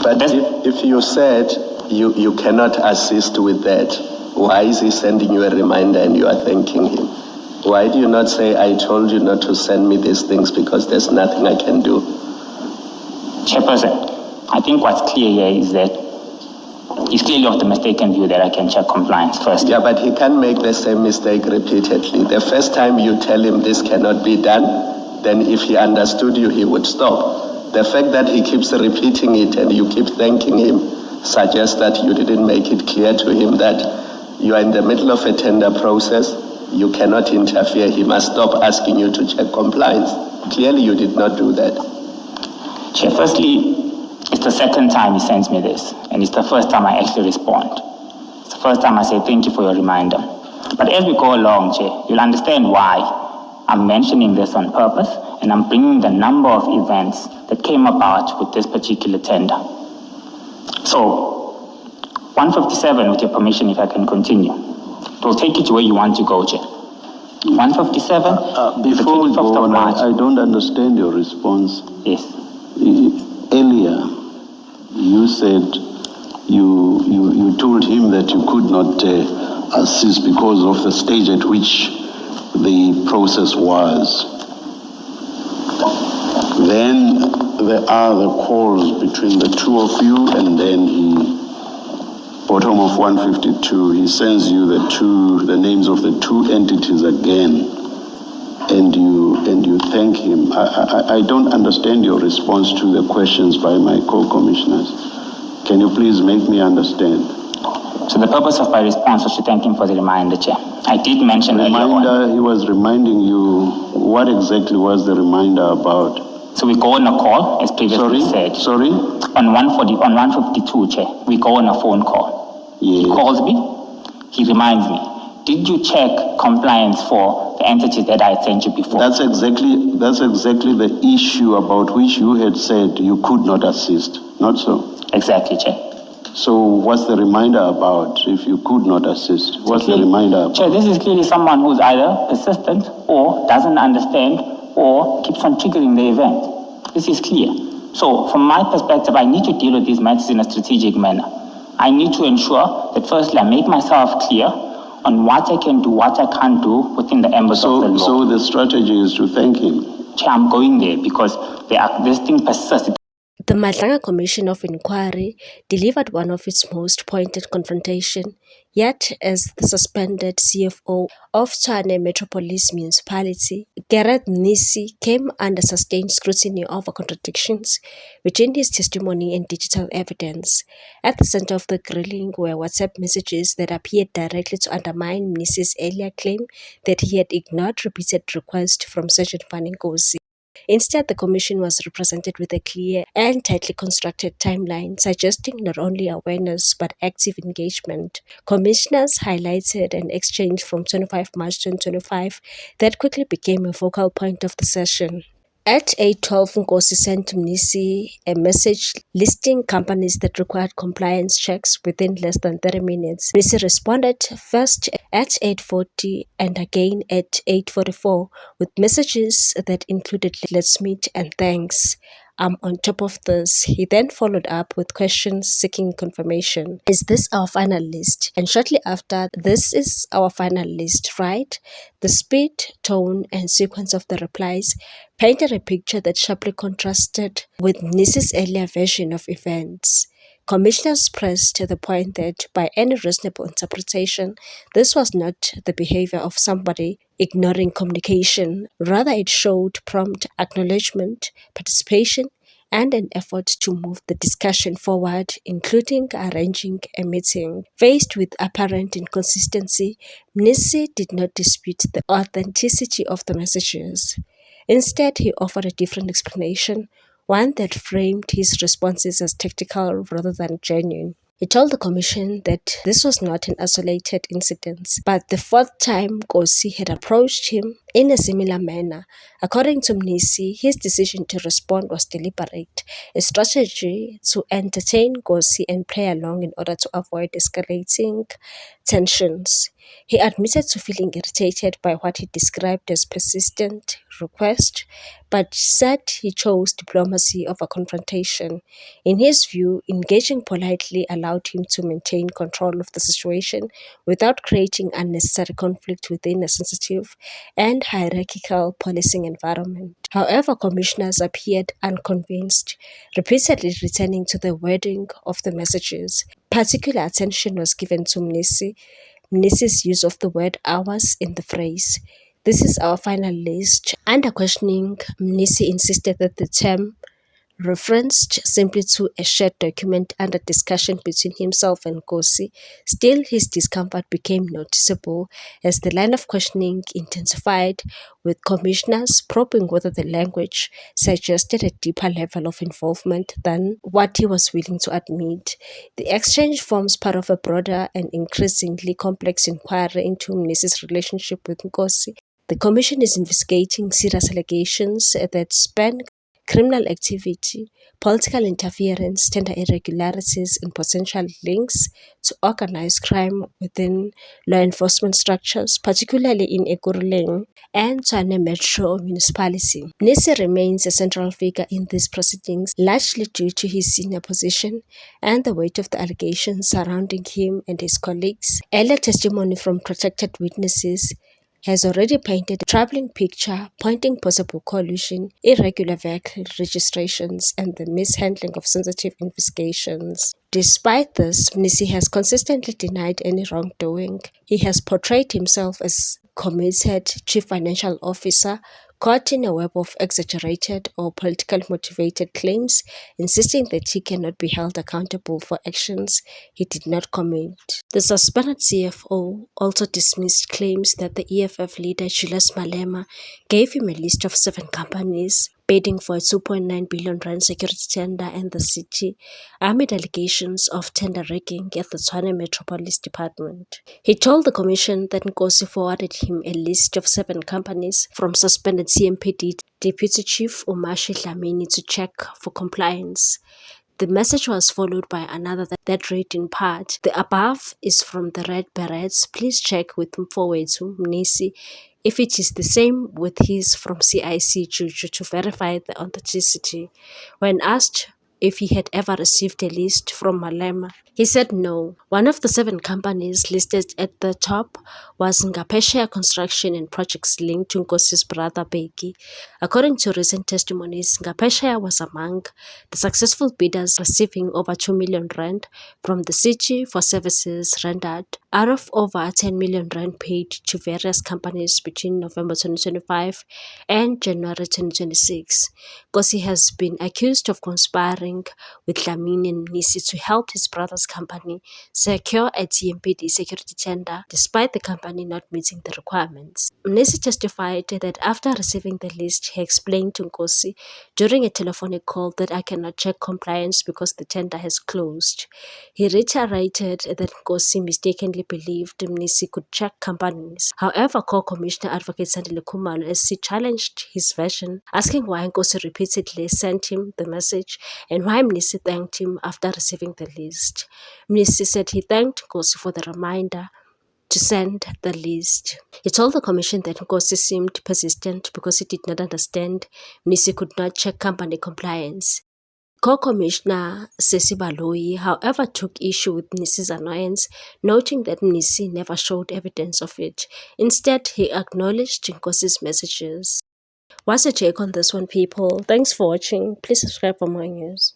But if you said you cannot assist with that, why is he sending you a reminder and you are thanking him? Why do you not say, I told you not to send me these things because there's nothing I can do? Chairperson, I think what's clear here is that he's clearly of the mistaken view that I can check compliance first. Yeah, but he can't make the same mistake repeatedly. The first time you tell him this cannot be done, then if he understood you, he would stop. The fact that he keeps repeating it and you keep thanking him suggests that you didn't make it clear to him that you are in the middle of a tender process. You cannot interfere. He must stop asking you to check compliance. Clearly, you did not do that. Chair, firstly, it's the second time he sends me this, and it's the first time I actually respond. It's the first time I say thank you for your reminder. But as we go along, Chair, you'll understand why I'm mentioning this on purpose, and I'm bringing the number of events that came about with this particular tender. So, 157, with your permission, if I can continue. It will take you to where you want to go, Chair. 157, before we go on, I don't understand your response. Yes. Earlier, you said you told him that you could not assist because of the stage at which the process was. Then there are the calls between the two of you, and then bottom of 152, he sends you the names of the two entities again, and you thank him. I don't understand your response to the questions by my co-commissioners. Can you please make me understand? So the purpose of my response was to thank him for the reminder, Chair. I did mention earlier on. He was reminding you. What exactly was the reminder about? So we go on a call, as previously said. Sorry? On 152, Chair, we go on a phone call. Yes. He calls me, he reminds me, did you check compliance for the entities that I had sent you before? That's exactly the issue about which you had said you could not assist, not so? Exactly, Chair. So what's the reminder about if you could not assist? What's the reminder about? Chair, this is clearly someone who's either persistent or doesn't understand or keeps on triggering the event. This is clear. So from my perspective, I need to deal with these matters in a strategic manner. I need to ensure that firstly I make myself clear on what I can do, what I can't do within the ambit of the law. So the strategy is to thank him? Chair, I'm going there because this thing persists. The Madlanga Commission of Inquiry delivered one of its most pointed confrontation, yet as the suspended CFO of Tshwane Metropolis Municipality, Gerrit Mnisi, came under sustained scrutiny over contradictions between his testimony and digital evidence. At the center of the grilling were WhatsApp messages that appeared directly to undermine Mnisi's earlier claim that he had ignored repeated requests from Sergeant Fanny Nkosi. Instead, the Commission was represented with a clear and tightly constructed timeline, suggesting not only awareness but active engagement. Commissioners highlighted an exchange from 25 March 2025 that quickly became a focal point of the session. At 8:12, Nkosi sent Mnisi a message listing companies that required compliance checks within less than 30 minutes. Mnisi responded first at 8:40 and again at 8:44 with messages that included "let's meet" and "thanks. I'm on top of this." He then followed up with questions seeking confirmation. Is this our final list? And shortly after, this is our final list, right? The speed, tone, and sequence of the replies painted a picture that sharply contrasted with Mnisi's earlier version of events. Commissioners pressed the point that, by any reasonable interpretation, this was not the behavior of somebody ignoring communication. Rather, it showed prompt acknowledgement, participation, and an effort to move the discussion forward, including arranging a meeting. Faced with apparent inconsistency, Mnisi did not dispute the authenticity of the messages. Instead, he offered a different explanation, one that framed his responses as tactical rather than genuine. He told the Commission that this was not an isolated incident, but the fourth time Nkosi had approached him in a similar manner. According to Mnisi, his decision to respond was deliberate, a strategy to entertain Nkosi and play along in order to avoid escalating tensions. He admitted to feeling irritated by what he described as persistent request, but said he chose diplomacy over confrontation. In his view, engaging politely allowed him to maintain control of the situation without creating unnecessary conflict within a sensitive and hierarchical policing environment. However, commissioners appeared unconvinced, repeatedly returning to the wording of the messages. Particular attention was given to Mnisi's use of the word ours in the phrase, "This is our final list." Under questioning, Mnisi insisted that the term referenced simply to a shared document under discussion between himself and Nkosi. Still, his discomfort became noticeable as the line of questioning intensified, with commissioners probing whether the language suggested a deeper level of involvement than what he was willing to admit. The exchange forms part of a broader and increasingly complex inquiry into Mnisi's relationship with Nkosi. The commission is investigating serious allegations that span criminal activity, political interference, tender irregularities, and potential links to organized crime within law enforcement structures, particularly in Ekurhuleni and Tshwane Metro Municipality. Mnisi remains a central figure in these proceedings, largely due to his senior position and the weight of the allegations surrounding him and his colleagues. Earlier testimony from protected witnesses has already painted a troubling picture, pointing possible collusion, irregular vehicle registrations, and the mishandling of sensitive investigations. Despite this, Mnisi has consistently denied any wrongdoing. He has portrayed himself as committed chief financial officer, caught in a web of exaggerated or politically motivated claims, insisting that he cannot be held accountable for actions he did not commit. The suspended CFO also dismissed claims that the EFF leader Julius Malema gave him a list of 7 companies bidding for a 2.9 billion rand security tender in the city, amid allegations of tender rigging at the Tshwane Metro Police Department. He told the commission that Nkosi forwarded him a list of 7 companies from suspended CMPD Deputy Chief Umashi Dlamini to check for compliance. The message was followed by another that read in part, "The above is from the Red Berets. Please check with Mfowethu Mnisi if it is the same with his from CIC Juju to verify the authenticity." When asked if he had ever received a list from Malema, he said no. One of the 7 companies listed at the top was Ngapesheya Construction and Projects linked to Nkosi's brother Bheki. According to recent testimonies, Ngapesheya was among the successful bidders, receiving over 2 million rand from the city for services rendered out of over 10 million rand paid to various companies between November 2025 and January 2026. Nkosi has been accused of conspiring with Dlamini and Mnisi to help his brother's company secure a TMPD security tender despite the company not meeting the requirements. Mnisi testified that after receiving the list, he explained to Nkosi during a telephonic call that "I cannot check compliance because the tender has closed." He reiterated that Nkosi mistakenly believed Mnisi could check companies. However, Co-Commissioner Advocate Sandile Khumalo SC challenged his version, asking why Nkosi repeatedly sent him the message and why Mnisi thanked him after receiving the list. Mnisi said he thanked Nkosi for the reminder to send the list. He told the commission that Nkosi seemed persistent because he did not understand Mnisi could not check company compliance. Co-Commissioner Sesi Baloyi, however, took issue with Mnisi's annoyance, noting that Mnisi never showed evidence of it. Instead, he acknowledged Nkosi's messages. What's your take on this one, people? Thanks for watching. Please subscribe for more news.